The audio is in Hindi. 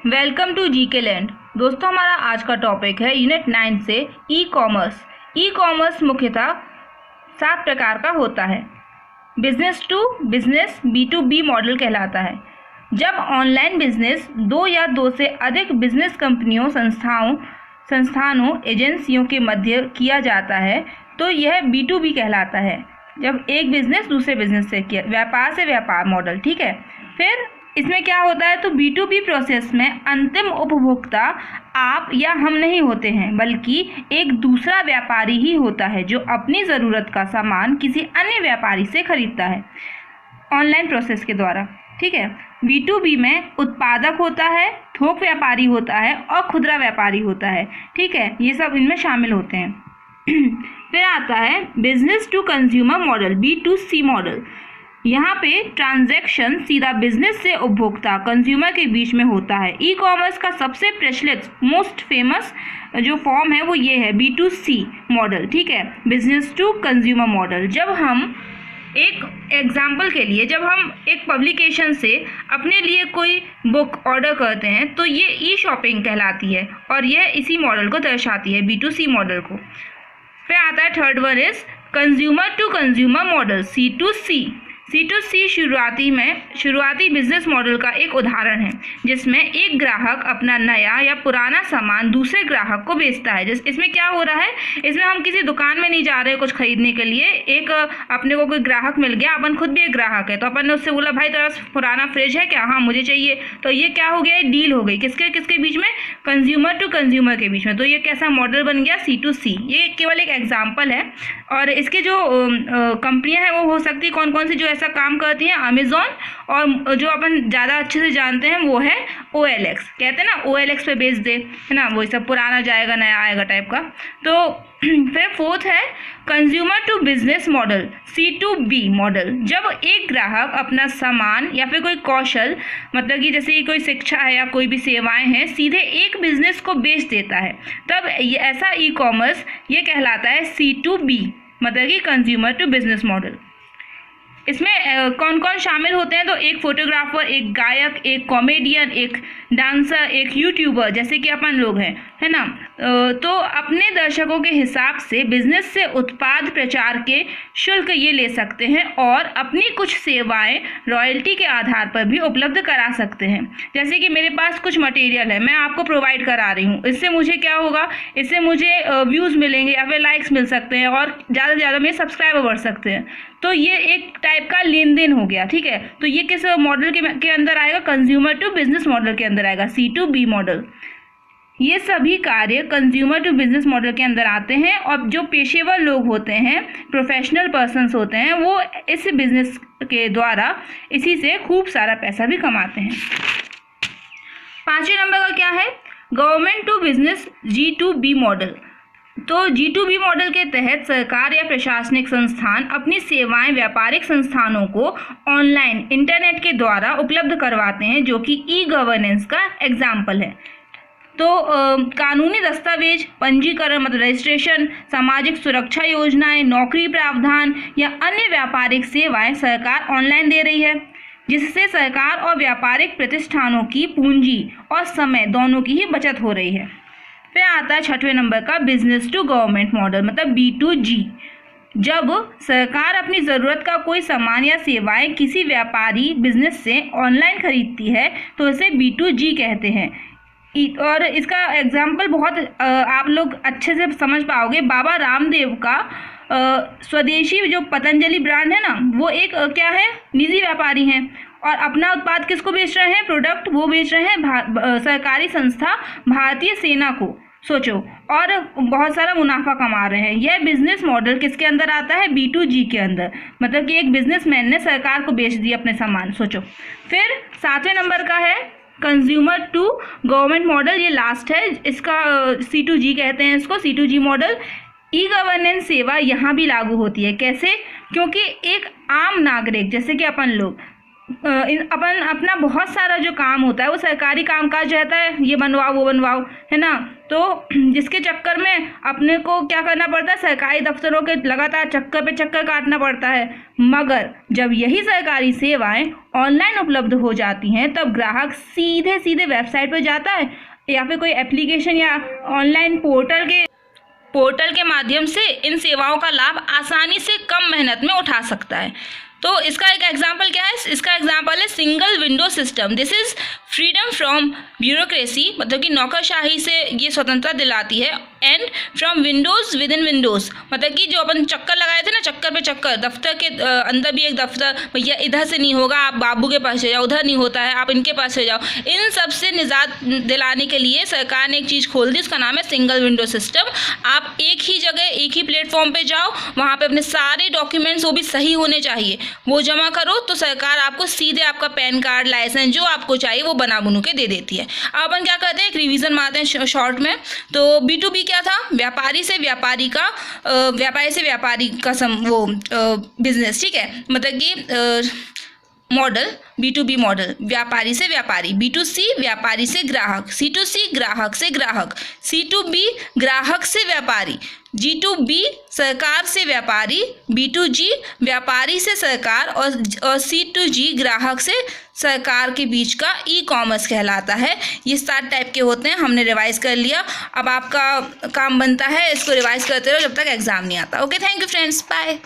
Welcome to GK land. दोस्तों, हमारा आज का टॉपिक है यूनिट 9 से ई कॉमर्स। ई कॉमर्स मुख्यतः 7 प्रकार का होता है। Business to business B2B model कहलाता है। जब ऑनलाइन बिजनेस 2 या 2 से अधिक बिजनेस कंपनियों, संस्थानों, एजेंसियों के मध्य किया जाता है तो यह B2B कहलाता है। जब एक बिजनेस दूसरे बिजनेस से किया, व्यापार से व्यापार मॉडल, ठीक है। फिर इसमें क्या होता है, तो B2B प्रोसेस में अंतिम उपभोक्ता आप या हम नहीं होते हैं, बल्कि एक दूसरा व्यापारी ही होता है जो अपनी ज़रूरत का सामान किसी अन्य व्यापारी से खरीदता है ऑनलाइन प्रोसेस के द्वारा, ठीक है। B2B में उत्पादक होता है, थोक व्यापारी होता है और खुदरा व्यापारी होता है, ठीक है। ये सब इनमें शामिल होते हैं। फिर आता है business to consumer model, B2C model. यहाँ पे ट्रांजैक्शन सीधा बिजनेस से उपभोक्ता कंज्यूमर के बीच में होता है। ई कॉमर्स का सबसे प्रचलित मोस्ट फेमस जो फॉर्म है वो ये है B2C मॉडल, ठीक है, बिजनेस टू कंज्यूमर मॉडल। जब हम एक एग्जाम्पल के लिए, जब हम एक पब्लिकेशन से अपने लिए कोई बुक ऑर्डर करते हैं तो ये ई शॉपिंग कहलाती है और यह इसी मॉडल को दर्शाती है, B2C मॉडल को। फिर आता है third one is consumer to consumer model, C2C। C2C शुरुआती बिजनेस मॉडल का एक उदाहरण है जिसमें एक ग्राहक अपना नया या पुराना सामान दूसरे ग्राहक को बेचता है। इसमें क्या हो रहा है, इसमें हम किसी दुकान में नहीं जा रहे कुछ खरीदने के लिए। एक अपने को कोई ग्राहक मिल गया, अपन खुद भी एक ग्राहक है, तो अपन ने उससे बोला भाई तेरा पुराना फ्रिज है क्या? हाँ मुझे चाहिए। तो ये क्या हो गया, डील हो गई किसके किसके बीच में, कंज्यूमर टू कंज्यूमर के बीच में। तो ये कैसा मॉडल बन गया, C2C। ये केवल एक एग्जाम्पल है और इसके जो कंपनियाँ हैं वो हो सकती है कौन कौन सी जो ऐसा काम करती है, अमेजॉन, और जो अपन ज़्यादा अच्छे से जानते हैं वो है OLX। कहते हैं ना OLX पे बेच दे, है ना, वही सब पुराना जाएगा नया आएगा टाइप का। तो फिर फोर्थ है consumer to business model, C2B model. जब एक ग्राहक अपना सामान या फिर कोई कौशल, मतलब कि जैसे कोई शिक्षा है या कोई भी सेवाएं हैं, सीधे एक बिजनेस को बेच देता है, तब ऐसा ई कॉमर्स ये कहलाता है C2B, मतलब कि कंज्यूमर टू बिजनेस मॉडल। इसमें कौन कौन शामिल होते हैं, तो एक फोटोग्राफर, एक गायक, एक कॉमेडियन, एक डांसर, एक यूट्यूबर, जैसे कि अपन लोग हैं, है ना। तो अपने दर्शकों के हिसाब से बिजनेस से उत्पाद प्रचार के शुल्क ये ले सकते हैं और अपनी कुछ सेवाएं रॉयल्टी के आधार पर भी उपलब्ध करा सकते हैं। जैसे कि मेरे पास कुछ मटेरियल है, मैं आपको प्रोवाइड करा रही हूँ, इससे मुझे क्या होगा, इससे मुझे व्यूज़ मिलेंगे या फिर लाइक्स मिल सकते हैं और ज़्यादा से ज़्यादा मेरे सब्सक्राइबर बढ़ सकते हैं। तो ये एक टाइप का लेन देन हो गया, ठीक है। तो ये किस मॉडल के अंदर आएगा, कंज्यूमर टू बिजनेस मॉडल के अंदर आएगा, C2B मॉडल। ये सभी कार्य कंज्यूमर टू बिजनेस मॉडल के अंदर आते हैं और जो पेशेवर लोग होते हैं, प्रोफेशनल पर्सन्स होते हैं, वो इस बिजनेस के द्वारा इसी से खूब सारा पैसा भी कमाते हैं। 5वें नंबर का क्या है, government to business G2B model. तो G2B मॉडल के तहत सरकार या प्रशासनिक संस्थान अपनी सेवाएं व्यापारिक संस्थानों को ऑनलाइन इंटरनेट के द्वारा उपलब्ध करवाते हैं, जो कि ई गवर्नेंस का एग्जाम्पल है। तो कानूनी दस्तावेज, पंजीकरण मतलब रजिस्ट्रेशन, सामाजिक सुरक्षा योजनाएं, नौकरी प्रावधान या अन्य व्यापारिक सेवाएं सरकार ऑनलाइन दे रही है, जिससे सरकार और व्यापारिक प्रतिष्ठानों की पूंजी और समय दोनों की ही बचत हो रही है। फिर आता है 6वें नंबर का बिजनेस टू गवर्नमेंट मॉडल, मतलब B2G। जब सरकार अपनी ज़रूरत का कोई सामान या सेवाएं किसी व्यापारी बिजनेस से ऑनलाइन खरीदती है तो इसे B2G कहते हैं। और इसका एग्जाम्पल बहुत आप लोग अच्छे से समझ पाओगे। बाबा रामदेव का स्वदेशी जो पतंजलि ब्रांड है ना, वो एक क्या है, निजी व्यापारी हैं और अपना उत्पाद किसको बेच रहे हैं, प्रोडक्ट वो बेच रहे हैं सरकारी संस्था भारतीय सेना को, सोचो, और बहुत सारा मुनाफा कमा रहे हैं। यह बिजनेस मॉडल किसके अंदर आता है, B2G के अंदर, मतलब कि एक बिजनेसमैन ने सरकार को बेच दिया अपने सामान, सोचो। फिर 7वें नंबर का है कंज्यूमर टू गवर्नमेंट मॉडल, ये लास्ट है, इसका C2G कहते हैं इसको, C2G मॉडल। ई गवर्नेंस सेवा यहाँ भी लागू होती है, कैसे, क्योंकि एक आम नागरिक जैसे कि अपन लोग अपन अपना बहुत सारा जो काम होता है वो सरकारी कामकाज रहता है, ये बनवाओ वो बनवाओ, है ना। तो जिसके चक्कर में अपने को क्या करना पड़ता है, सरकारी दफ्तरों के लगातार चक्कर पे चक्कर काटना पड़ता है। मगर जब यही सरकारी सेवाएं ऑनलाइन उपलब्ध हो जाती हैं तब ग्राहक सीधे सीधे वेबसाइट पर जाता है या फिर कोई एप्लीकेशन या ऑनलाइन पोर्टल के माध्यम से इन सेवाओं का लाभ आसानी से कम मेहनत में उठा सकता है। तो इसका एक एग्जाम्पल क्या है, इसका एग्जाम्पल है single window system. This is freedom from bureaucracy, मतलब कि नौकरशाही से ये स्वतंत्रता दिलाती है। And from Windows with in Windows, मतलब कि जो अपन चक्कर लगाए थे ना, चक्कर पे चक्कर, दफ्तर के अंदर भी एक दफ्तर, भैया इधर से नहीं होगा, आप बाबू के पास चले जाओ, उधर नहीं होता है आप इनके पास चले जाओ, इन सब से निजात दिलाने के लिए सरकार ने एक चीज़ खोल दी, उसका नाम है सिंगल विंडो सिस्टम। आप एक ही जगह एक ही प्लेटफॉर्म पे जाओ, वहाँ पे अपने सारे डॉक्यूमेंट्स, वो भी सही होने चाहिए, वो जमा करो, तो सरकार आपको सीधे आपका पैन कार्ड, लाइसेंस जो आपको चाहिए वो बना बुनू के दे देती है। अब अपन क्या करते हैं, एक रिवीजन मारते हैं शॉर्ट में। तो B2B क्या था, व्यापारी से व्यापारी का बिजनेस, ठीक है, मतलब कि मॉडल B2B मॉडल, व्यापारी से व्यापारी। B2C व्यापारी से ग्राहक, C2C ग्राहक से ग्राहक, C2B ग्राहक से व्यापारी, G2B सरकार से व्यापारी, B2G व्यापारी से सरकार और C2G ग्राहक से सरकार के बीच का ई-कॉमर्स कहलाता है। ये 7 टाइप के होते हैं, हमने रिवाइज कर लिया। अब आपका काम बनता है इसको रिवाइज करते रहो जब तक एग्जाम नहीं आता। Okay, thank you friends, bye.